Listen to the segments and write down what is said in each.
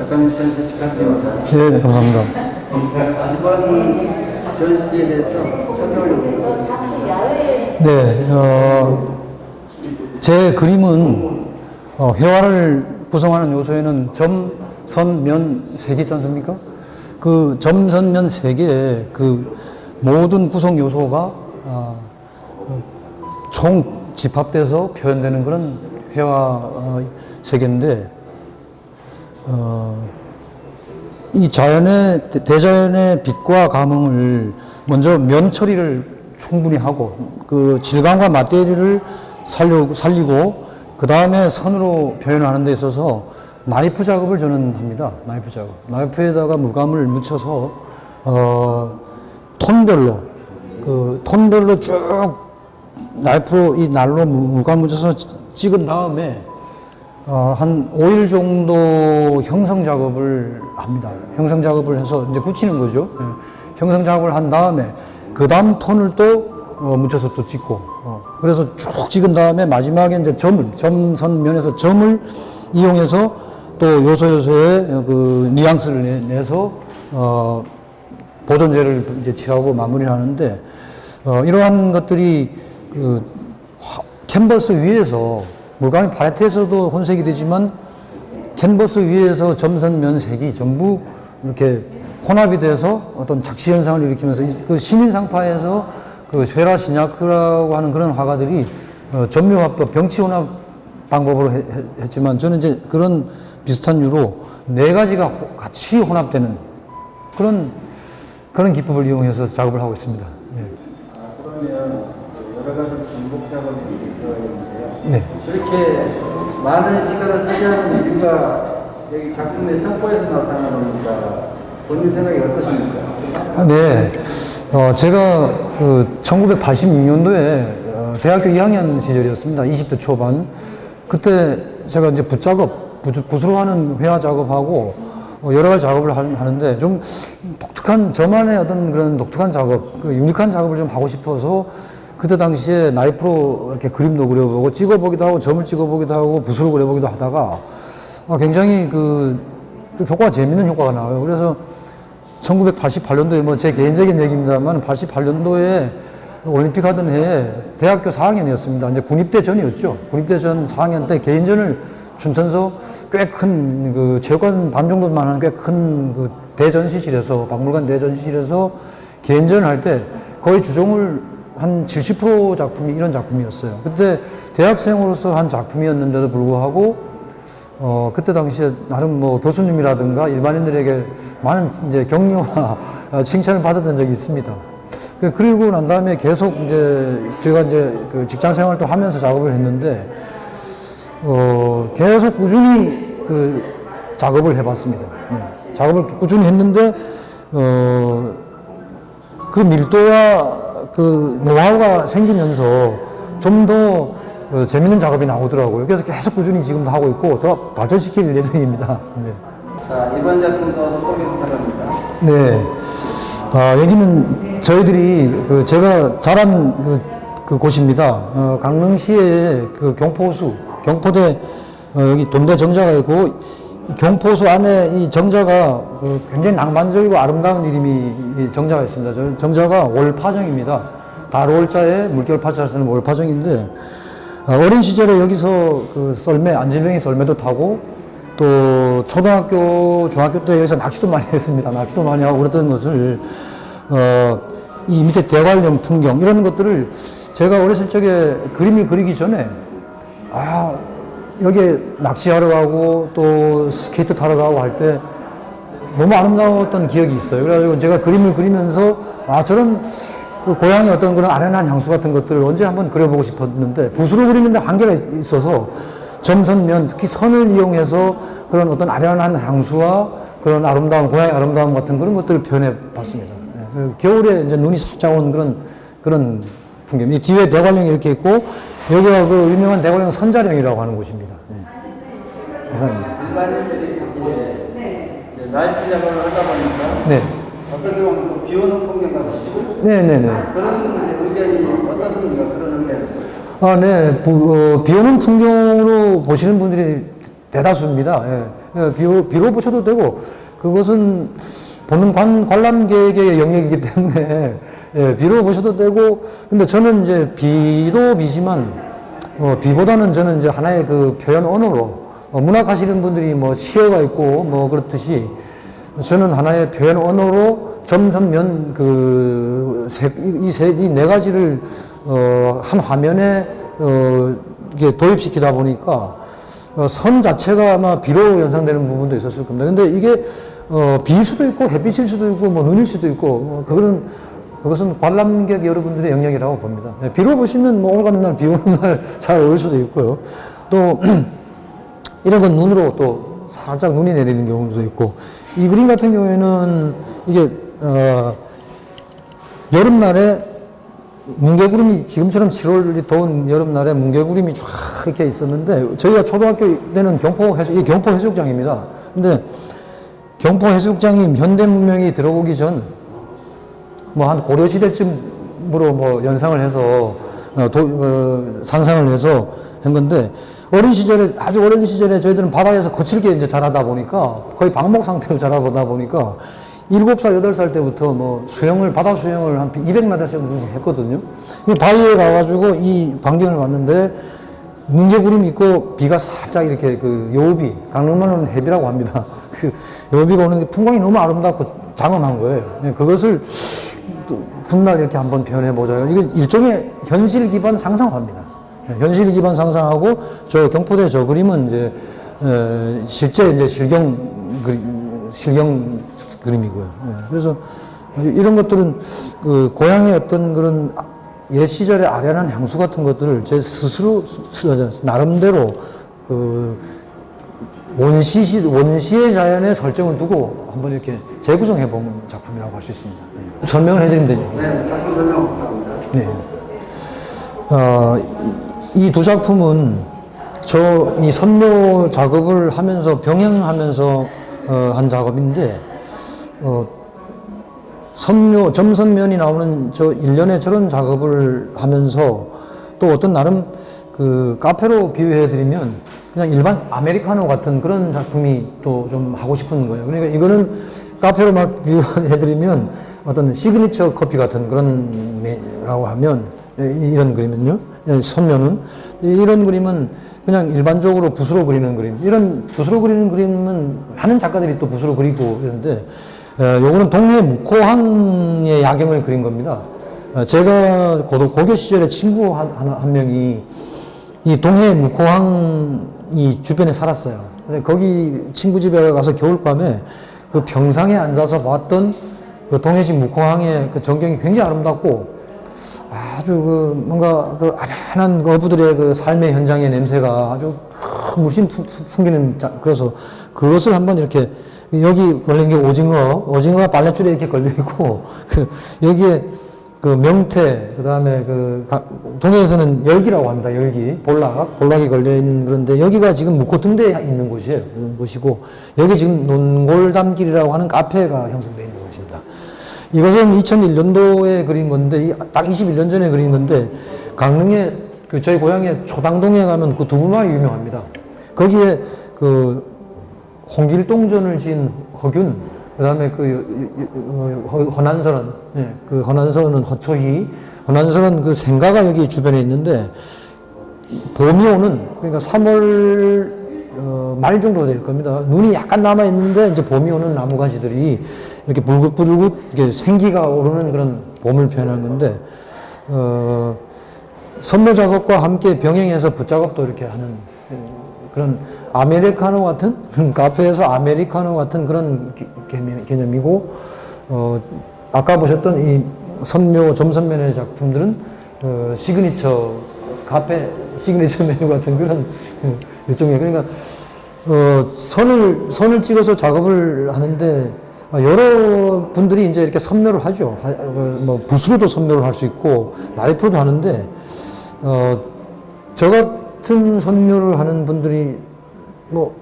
작가님 전시 축하드립니다. 네, 감사합니다. 이번 전시에 대해서 설명을 해주세요. 네, 제 그림은 회화를 구성하는 요소에는 점, 선, 면 세 개 있지 않습니까? 그 점, 선, 면 세 개의 그 모든 구성 요소가 총 집합돼서 표현되는 그런 회화 세계인데, 이 대자연의 빛과 감흥을 먼저 면 처리를 충분히 하고 그 질감과 맞대리를 살리고 그 다음에 선으로 표현하는 데 있어서 나이프 작업을 저는 합니다. 나이프 작업. 나이프에다가 물감을 묻혀서 톤별로 쭉 나이프로 이 날로 물감 묻혀서 찍은 다음에 한 5일 정도 형성 작업을 합니다. 형성 작업을 해서 이제 굳히는 거죠. 예. 형성 작업을 한 다음에 그 다음 톤을 또 묻혀서 또 찍고, 그래서 쭉 찍은 다음에 마지막에 이제 점선면에서 점을 이용해서 또 요소의 그 뉘앙스를 내서 보존제를 이제 칠하고 마무리를 하는데, 이러한 것들이 그 캔버스 위에서 물감이 팔레트에서도 혼색이 되지만 캔버스 위에서 점선면 색이 전부 이렇게 혼합이 돼서 어떤 작시 현상을 일으키면서 그 시민상파에서 그 쉐라 시냐크라고 하는 그런 화가들이 전묘화법, 병치혼합 방법으로 했지만 저는 이제 그런 비슷한 유로 네 가지가 같이 혼합되는 그런 기법을 이용해서 작업을 하고 있습니다. 네. 그러면 여러 가지 중복 작업이 되어 있는데요. 네. 이렇게 많은 시간을 투자하는 이유가 여기 작품의 성과에서 나타나는 겁니까? 본인 생각이 어떠십니까? 네. 제가 1986년도에 대학교 2학년 시절이었습니다. 20대 초반. 그때 제가 이제 붓으로 하는 회화 작업하고 여러 가지 작업을 하는데 좀 저만의 어떤 그런 독특한 작업, 유니크한 작업을 좀 하고 싶어서 그때 당시에 나이프로 이렇게 그림도 그려보고 찍어보기도 하고 점을 찍어보기도 하고 붓으로 그려보기도 하다가 굉장히 그 효과가 재밌는 효과가 나와요. 그래서 1988년도에 뭐 제 개인적인 얘기입니다만 88년도에 올림픽 하던 해에 대학교 4학년이었습니다. 이제 군입대 전이었죠. 군입대 전 4학년 때 개인전을 춘천서 꽤 큰 그 체육관 반 정도만 하는 꽤 큰 그 대전시실에서 박물관 대전시실에서 개인전을 할 때 거의 주종을 한 70% 작품이 이런 작품이었어요. 그때 대학생으로서 한 작품이었는데도 불구하고 그때 당시에 나름 뭐 교수님이라든가 일반인들에게 많은 이제 격려와 칭찬을 받았던 적이 있습니다. 그리고 난 다음에 계속 이제 제가 이제 그 직장 생활도 하면서 작업을 했는데, 계속 꾸준히 그 작업을 해봤습니다. 네. 작업을 꾸준히 했는데, 그 밀도와 그 노하우가 생기면서 좀 더 재밌는 작업이 나오더라고요. 그래서 계속 꾸준히 지금도 하고 있고 더 발전시킬 예정입니다. 네. 자, 이번 작품도 소개 부탁합니다. 네. 여기는 저희들이 제가 자란 그 곳입니다. 강릉시의 그 경포호수, 경포대 여기 돈대 정자가 있고 경포호수 안에 이 정자가 굉장히 낭만적이고 아름다운 이름이 정자가 있습니다. 정자가 올파정입니다. 달올자에 물결 파자를 쓰는 올파정인데, 어린 시절에 여기서 그 썰매, 안질뱅이 썰매도 타고 또 초등학교, 중학교 때 여기서 낚시도 많이 했습니다. 낚시도 많이 하고 그랬던 것을 이 밑에 대관령 풍경 이런 것들을 제가 어렸을 적에 그림을 그리기 전에 여기에 낚시하러 가고 또 스케이트 타러 가고 할 때 너무 아름다웠던 기억이 있어요. 그래가지고 제가 그림을 그리면서 저런 그 고향의 어떤 그런 아련한 향수 같은 것들을 언제 한번 그려보고 싶었는데 붓으로 그리는데 한계가 있어서 점선면 특히 선을 이용해서 그런 어떤 아련한 향수와 그런 아름다움, 고향의 아름다움 같은 그런 것들을 표현해 봤습니다. 네. 겨울에 이제 눈이 살짝 온 그런 풍경. 이 뒤에 대관령이 이렇게 있고 여기가 그 유명한 대관령 선자령이라고 하는 곳입니다. 네. 감사합니다. 일반인들이 이제 나이프 작업을 하다 보니까 네. 어떻게 보면 비 오는 풍경 같으시고 네네네. 그런 이제 의견이 어떻습니까? 그런 의견. 네. 비 오는 풍경으로 보시는 분들이 대다수입니다. 예. 비로 보셔도 되고, 그것은 보는 관람객의 영역이기 때문에, 예, 비로 보셔도 되고, 근데 저는 이제 비도 비지만, 비보다는 저는 이제 하나의 그 표현 언어로, 문학 하시는 분들이 뭐 시어가 있고, 뭐 그렇듯이, 저는 하나의 표현 언어로 점선면 이 네 가지를 한 화면에 이게 도입시키다 보니까 선 자체가 아마 비로 연상되는 부분도 있었을 겁니다. 근데 이게 비일 수도 있고 햇빛일 수도 있고 뭐 눈일 수도 있고 그것은 관람객 여러분들의 영역이라고 봅니다. 비로 보시면 뭐 오늘 같은 날 비 오는 날 잘 올 수도 있고요. 또 이런 건 눈으로 또 살짝 눈이 내리는 경우도 있고, 이 그림 같은 경우에는 이게 여름날에 뭉게구름이, 지금처럼 7월이 더운 여름날에 뭉게구름이 쫙 이렇게 있었는데, 저희가 초등학교 때는 이게 경포 해수욕장입니다. 근데 경포 해수욕장이 현대 문명이 들어오기 전, 뭐 한 고려시대쯤으로 뭐 연상을 해서, 상상을 해서 한 건데, 아주 어린 시절에 저희들은 바다에서 거칠게 이제 자라다 보니까, 거의 방목 상태로 자라보다 보니까, 7살, 8살 때부터 뭐 바다 수영을 한 200m 정도 했거든요. 바위에 가가지고 이 광경을 봤는데, 뭉게구름이 있고, 비가 살짝 이렇게 여우비, 강릉만은 해비라고 합니다. 여우비가 오는 게 풍광이 너무 아름답고 장엄한 거예요. 그것을 훗날 이렇게 한번 표현해보자요. 이게 일종의 현실 기반 상상화입니다. 현실 기반 상상하고, 저 경포대 저 그림은 이제, 실제 이제 실경 그림이고요. 그래서 이런 것들은 고향의 어떤 그런 옛 시절의 아련한 향수 같은 것들을 제 스스로 나름대로 원시의 자연의 설정을 두고 한번 이렇게 재구성해 본 작품이라고 할 수 있습니다. 설명을 해드리면 되죠. 네, 작품 설명 부탁합니다. 네. 이 두 작품은 이 선묘 작업을 하면서 병행하면서 한 작업인데, 점선면이 나오는 저 일련의 저런 작업을 하면서 또 어떤 나름 카페로 비유해드리면 그냥 일반 아메리카노 같은 그런 작품이 또 좀 하고 싶은 거예요. 그러니까 이거는 카페로 막 비유해드리면 어떤 시그니처 커피 같은 그런 라고 하면, 이런 그림은요, 선면은 이런 그림은 그냥 일반적으로 붓으로 그리는 그림, 이런 붓으로 그리는 그림은 많은 작가들이 또 붓으로 그리고 이러는데, 요거는 동해 묵호항의 야경을 그린 겁니다. 제가 고교 시절에 친구 한 명이 이 동해 묵호항 이 주변에 살았어요. 근데 거기 친구 집에 가서 겨울밤에 그 평상에 앉아서 봤던 그 동해시 묵호항의 그 전경이 굉장히 아름답고, 아주 뭔가 아련한 어부들의 삶의 현장의 냄새가 아주 물씬 풍기는, 그래서 그것을 한번 이렇게, 여기 걸린 게 오징어가 빨랫줄에 이렇게 걸려있고, 여기에 명태, 그 다음에 동해에서는 열기라고 합니다. 열기. 볼락이 걸려있는, 그런데 여기가 지금 묵호등대에 있는 곳이에요. 그런 곳이고, 여기 지금 논골담길이라고 하는 카페가 형성되어 있는 곳입니다. 이것은 2001년도에 그린 건데, 딱 21년 전에 그린 건데, 강릉에, 저희 고향에 초당동에 가면 그 두부말이 유명합니다. 거기에 홍길동전을 지은 허균, 그 다음에 허난설은, 허난설은 허초희, 허난설은 생가가 여기 주변에 있는데, 봄이 오는, 그러니까 3월 말 정도 될 겁니다. 눈이 약간 남아있는데, 이제 봄이 오는 나무가지들이 이렇게 불긋불긋 이렇게 생기가 오르는 그런 봄을 표현한 건데, 선묘 작업과 함께 병행해서 붓작업도 이렇게 하는 그런 아메리카노 같은, 카페에서 아메리카노 같은 그런 개념이고, 아까 보셨던 이 점선면의 작품들은 시그니처, 카페 시그니처 메뉴 같은 그런 일종의, 그러니까 선을 찍어서 작업을 하는데, 여러 분들이 이제 이렇게 선묘를 하죠. 뭐 붓으로도 선묘를 할 수 있고 나이프로도 하는데, 저 같은 선묘를 하는 분들이 뭐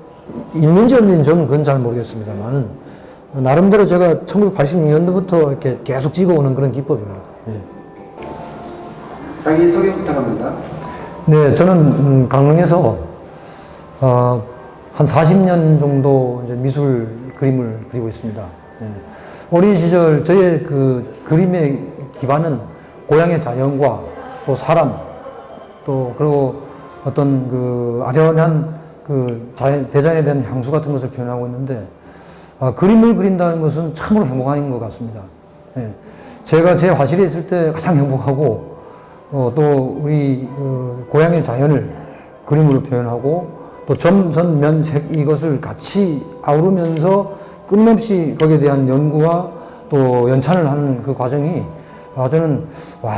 있는지 없는지 저는 그건 잘 모르겠습니다만은, 나름대로 제가 1986년도부터 이렇게 계속 찍어오는 그런 기법입니다. 예. 자기 소개 부탁합니다. 네, 저는 강릉에서 한 40년 정도 이제 미술 그림을 그리고 있습니다. 예. 어린 시절 저의 그 그림의 기반은 고향의 자연과 또 사람 또 그리고 어떤 그 아련한 그 대자연에 대한 향수 같은 것을 표현하고 있는데 그림을 그린다는 것은 참으로 행복한 것 같습니다. 예. 제가 제 화실에 있을 때 가장 행복하고 또 우리 고향의 자연을 그림으로 표현하고 또 점, 선, 면, 색 이것을 같이 아우르면서 끊임없이 거기에 대한 연구와 또 연찬을 하는 그 과정이 저는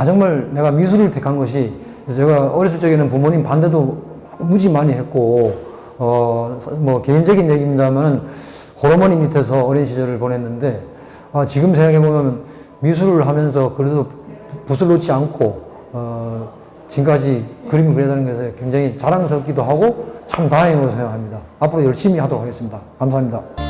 정말 내가 미술을 택한 것이 제가 어렸을 적에는 부모님 반대도 무지 많이 했고 뭐 개인적인 얘기입니다만 호르몬이 밑에서 어린 시절을 보냈는데 지금 생각해보면 미술을 하면서 그래도 붓을 놓지 않고 지금까지 그림을 그린다는 것에 굉장히 자랑스럽기도 하고 참 다행으로 생각합니다. 앞으로 열심히 하도록 하겠습니다. 감사합니다.